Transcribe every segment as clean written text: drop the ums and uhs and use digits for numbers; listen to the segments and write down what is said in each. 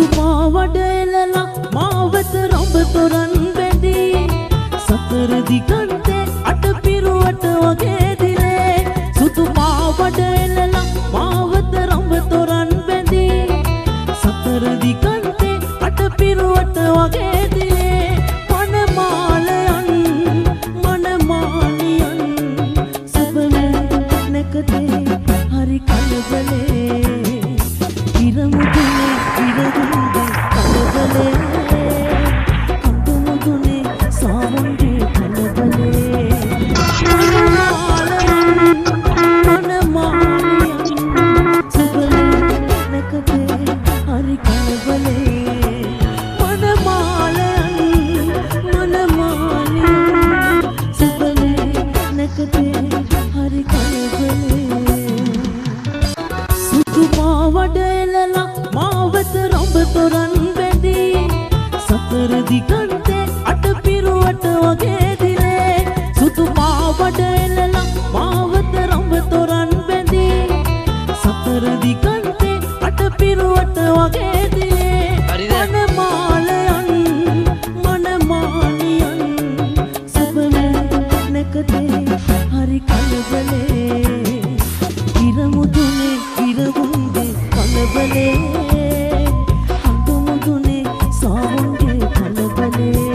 සුතුමාවඩ එලලා මාවත රඹ තොරන් බැඳී සතර දිගන්තේ අට පිරුවට වගේ දිලේ සුතුමාවඩ එලලා මාවත රඹ තොරන් බැඳී සතර දිගන්තේ අට පිරුවට වගේ දිලේ මනමාලියන් සබලේ නැකතේ හරි කලබලේ ඉරමුදුනේ ඉරදුනේ කලබලේ කඳුමුදුනේ සාමුන්ගේ කලබලේ මනමාලියන් සබලේ නැකතේ හරි කලබලේ සුතුමාවඩ එලලා මාවත රඹ තොරන් බැඳී සතර දිගන්තේ අට පිරුවට වගේ දිලේ සුතුමාවඩ එලලා මාවත රඹ තොරන් බැඳී සතර දිගන්තේ අට පිරුවට වගේ දිලේ මනමාලියන් සබලේ නැකතේ හරි කලබලේ ඉරමුදුනේ ඉරවුන්ගේ කලබලේ කඳුමුදුනේ සාමුන්ගේ කලබලේ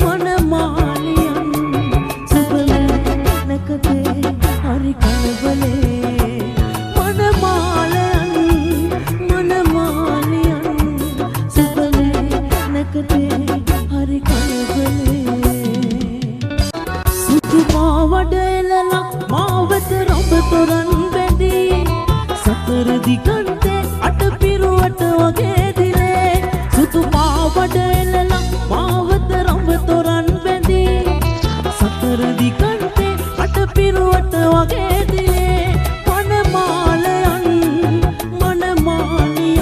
මනමාලියන් සබලේ නැකතේ හරි කලබලේ මනමාලියන් සබලේ නැකතේ හරි කලබලේ සුතුමාවඩ එලලා මාවත රඹ තොරන් බැඳී සතර දිගන්තේ